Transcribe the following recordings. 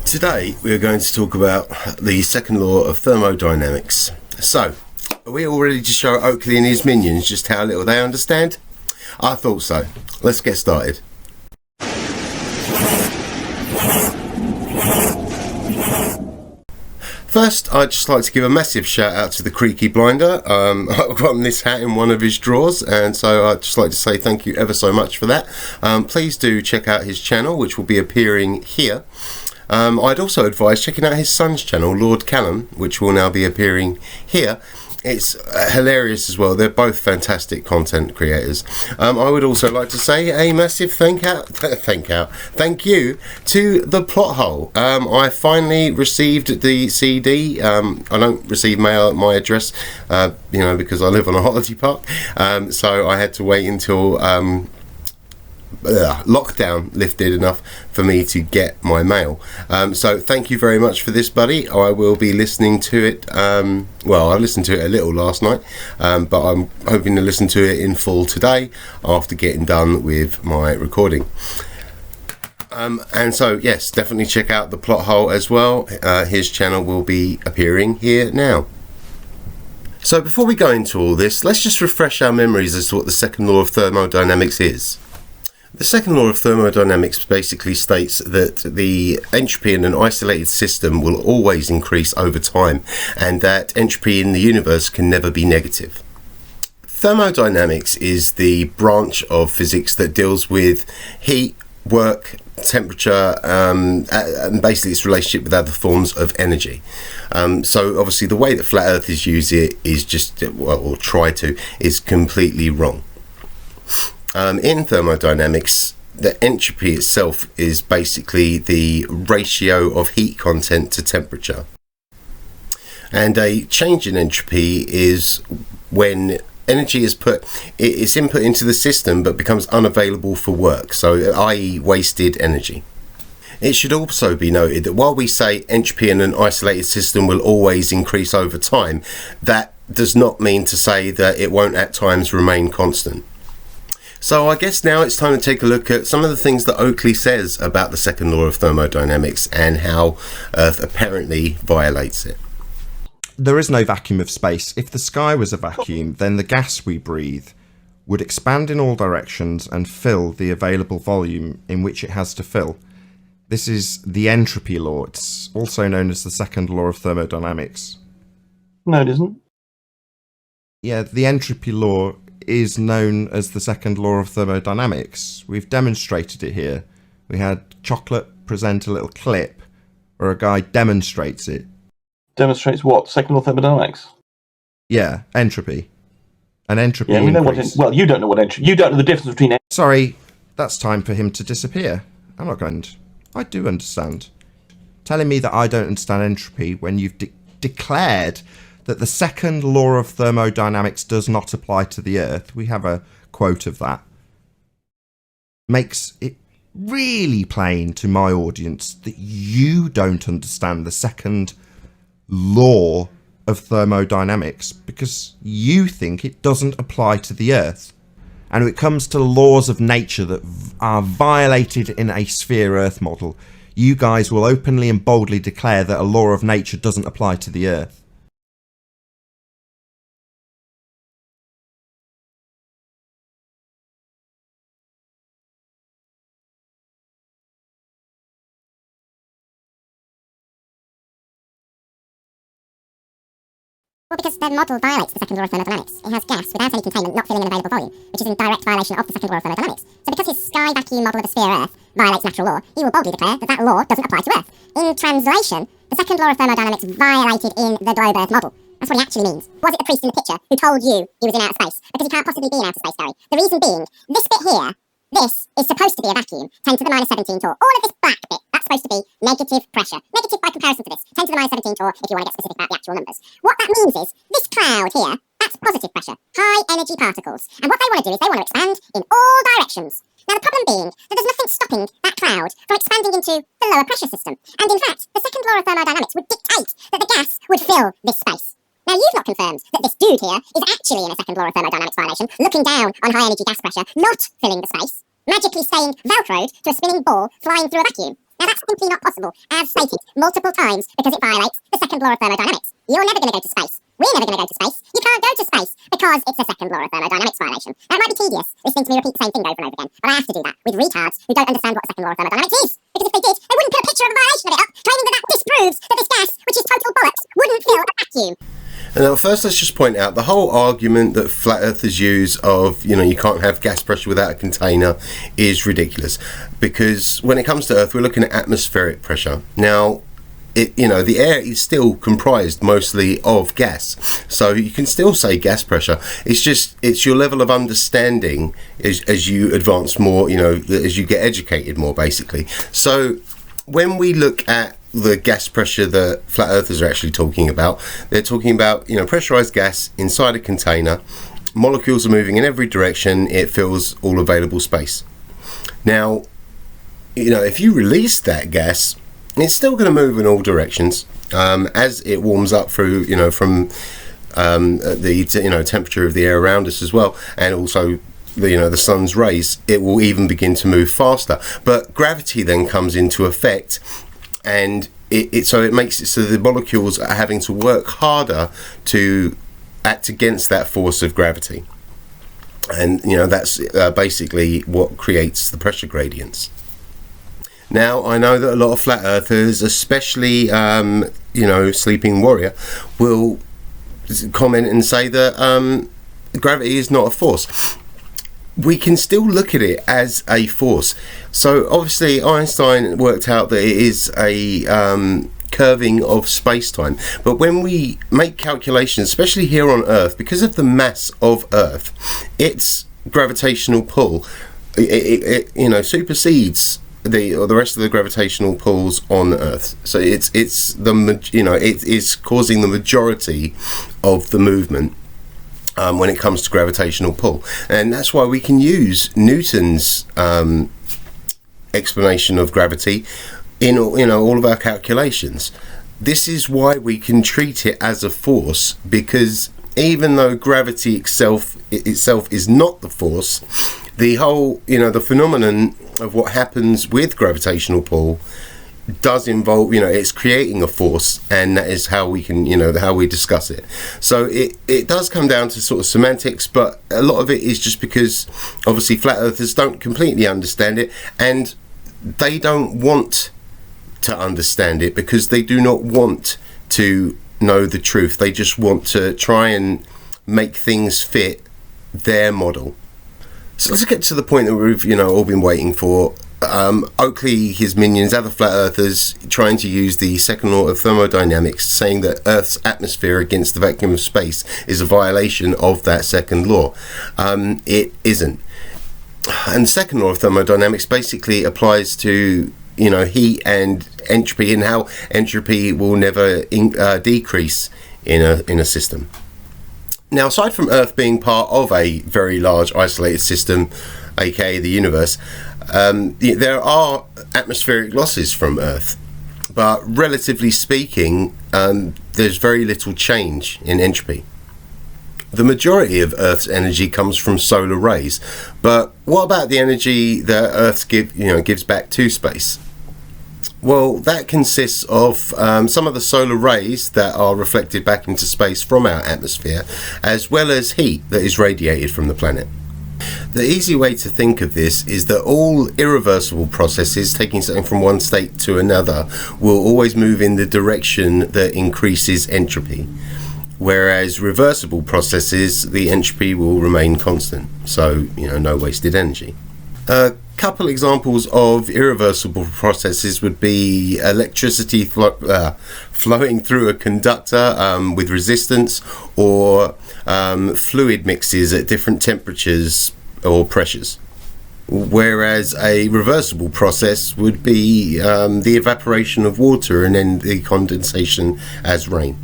Today we are going to talk about the second law of thermodynamics. So, are we all ready to show Oakley and his minions just how little they understand? I thought so. Let's get started. First, I'd just like to give a massive shout out to the Creaky Blinder. I've gotten this hat in one of his drawers, and so I'd just like to say thank you ever so much for that. Please do check out his channel, which will be appearing here. I'd also advise checking out his son's channel, Lord Callum, which will now be appearing here. It's hilarious as well. They're both fantastic content creators. I would also like to say a massive thank you to the Plot Hole. I finally received the CD. I don't receive mail at my address, because I live on a holiday park. So I had to wait until lockdown lifted enough for me to get my mail. So thank you very much for this, buddy. I will be listening to it. I listened to it a little last night, but I'm hoping to listen to it in full today after getting done with my recording. And so yes, definitely check out the Plot Hole as well. His channel will be appearing here now. So before we go into all this, let's just refresh our memories as to what the second law of thermodynamics is. The second law of thermodynamics basically states that the entropy in an isolated system will always increase over time, and that entropy in the universe can never be negative. Thermodynamics is the branch of physics that deals with heat, work, temperature, and basically its relationship with other forms of energy. So obviously the way that flat earthers use it is is completely wrong. In thermodynamics, the entropy itself is basically the ratio of heat content to temperature. And a change in entropy is when energy is it's input into the system but becomes unavailable for work, so i.e. wasted energy. It should also be noted that while we say entropy in an isolated system will always increase over time, that does not mean to say that it won't at times remain constant. So I guess now it's time to take a look at some of the things that Oakley says about the second law of thermodynamics and how Earth apparently violates it. There is no vacuum of space. If the sky was a vacuum, then the gas we breathe would expand in all directions and fill the available volume in which it has to fill. This is the entropy law. It's also known as the second law of thermodynamics. No, it isn't. Yeah, the entropy law is known as the second law of thermodynamics. We've demonstrated it here. We had Chocolate present a little clip where a guy demonstrates it. Demonstrates what? Second law of thermodynamics? Yeah, entropy. An entropy we know increase. you don't know what entropy... You don't know the difference between... Sorry, that's time for him to disappear. I'm not going to... I do understand. Telling me that I don't understand entropy when you've declared that the second law of thermodynamics does not apply to the Earth, we have a quote of that, makes it really plain to my audience that you don't understand the second law of thermodynamics because you think it doesn't apply to the Earth. And when it comes to laws of nature that are violated in a sphere Earth model, you guys will openly and boldly declare that a law of nature doesn't apply to the Earth. Well, because the model violates the second law of thermodynamics. It has gas without any containment not filling an available volume, which is in direct violation of the second law of thermodynamics. So because his sky vacuum model of a sphere Earth violates natural law, he will boldly declare that that law doesn't apply to Earth. In translation, the second law of thermodynamics violated in the globe Earth model. That's what he actually means. Was it the priest in the picture who told you he was in outer space? Because he can't possibly be in outer space, Gary. The reason being, this bit here, this is supposed to be a vacuum, 10 to the minus 17 torr. All of this black bit, that's supposed to be negative pressure. Negative by comparison to this, 10 to the minus 17 torr if you want to get specific about the actual numbers. What that means is, this cloud here, that's positive pressure, high energy particles. And what they want to do is they want to expand in all directions. Now the problem being that there's nothing stopping that cloud from expanding into the lower pressure system. And in fact, the second law of thermodynamics would dictate that the gas would fill this space. Now you've not confirmed that this dude here is actually in a second law of thermodynamics violation, looking down on high energy gas pressure, not filling the space, magically staying velcroed to a spinning ball flying through a vacuum. Now that's simply not possible, as stated multiple times, because it violates the second law of thermodynamics. You're never going to go to space. We're never going to go to space. You can't go to space because it's a second law of thermodynamics violation. Now, it might be tedious listening to me repeat the same thing over and over again, but I have to do that with retards who don't understand what a second law of thermodynamics is. Because if they did, they wouldn't put a picture of a violation of it up, claiming that that disproves that this gas, which is total bollocks, wouldn't fill a vacuum. And now, first, let's just point out the whole argument that flat earthers use of, you can't have gas pressure without a container is ridiculous. Because when it comes to Earth, we're looking at atmospheric pressure. Now, the air is still comprised mostly of gas. So you can still say gas pressure. It's your level of understanding as you advance more, as you get educated more, basically. So when we look at the gas pressure that flat earthers are actually talking about, they're talking about pressurized gas inside a container. Molecules are moving in every direction. It fills all available space. Now, if you release that gas, it's still going to move in all directions as it warms up through from the temperature of the air around us as well, and also the sun's rays. It will even begin to move faster, but gravity then comes into effect, and it makes it so the molecules are having to work harder to act against that force of gravity, and that's basically what creates the pressure gradients. Now, I know that a lot of flat earthers, especially Sleeping Warrior, will comment and say that gravity is not a force. We can still look at it as a force. So obviously Einstein worked out that it is a curving of space-time. But when we make calculations, especially here on Earth, because of the mass of Earth, its gravitational pull, it supersedes the rest of the gravitational pulls on Earth. So it is causing the majority of the movement when it comes to gravitational pull, and that's why we can use Newton's explanation of gravity in all of our calculations. This is why we can treat it as a force, because even though gravity itself is not the force, the whole the phenomenon of what happens with gravitational pull does involve it's creating a force, and that is how we can how we discuss it. So it does come down to sort of semantics, but a lot of it is just because obviously flat earthers don't completely understand it, and they don't want to understand it because they do not want to know the truth. They just want to try and make things fit their model. So let's get to the point that we've all been waiting for. Oakley, his minions, other flat earthers trying to use the second law of thermodynamics, saying that Earth's atmosphere against the vacuum of space is a violation of that second law. It isn't. And the second law of thermodynamics basically applies to heat and entropy, and how entropy will never decrease in a system. Now, aside from Earth being part of a very large isolated system, aka the universe, there are atmospheric losses from Earth, but relatively speaking, there's very little change in entropy. The majority of Earth's energy comes from solar rays, but what about the energy that Earth gives back to space? Well, that consists of some of the solar rays that are reflected back into space from our atmosphere, as well as heat that is radiated from the planet. The easy way to think of this is that all irreversible processes, taking something from one state to another, will always move in the direction that increases entropy, whereas reversible processes, the entropy will remain constant, so no wasted energy. Couple examples of irreversible processes would be electricity flowing through a conductor with resistance, or fluid mixes at different temperatures or pressures. Whereas a reversible process would be the evaporation of water and then the condensation as rain.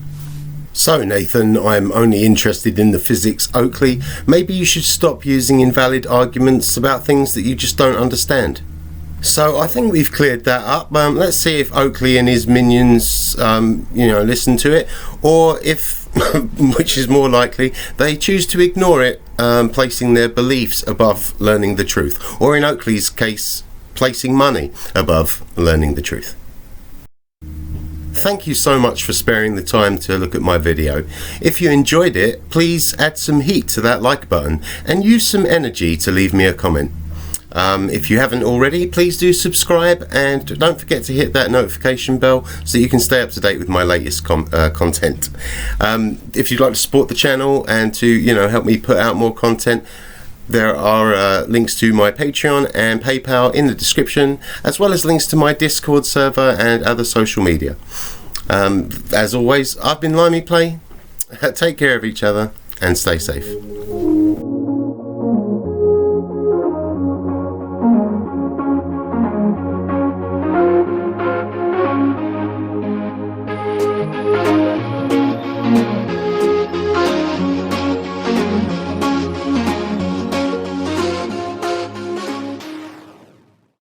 So Nathan, I'm only interested in the physics, Oakley. Maybe you should stop using invalid arguments about things that you just don't understand. So I think we've cleared that up. Let's see if Oakley and his minions, listen to it, or if, which is more likely, they choose to ignore it, placing their beliefs above learning the truth. Or in Oakley's case, placing money above learning the truth. Thank you so much for sparing the time to look at my video. If you enjoyed it, please add some heat to that like button and use some energy to leave me a comment. If you haven't already, please do subscribe and don't forget to hit that notification bell so you can stay up to date with my latest content. If you'd like to support the channel and to help me put out more content, there are links to my Patreon and PayPal in the description, as well as links to my Discord server and other social media. As always, I've been LimeyPlay. Take care of each other and stay safe.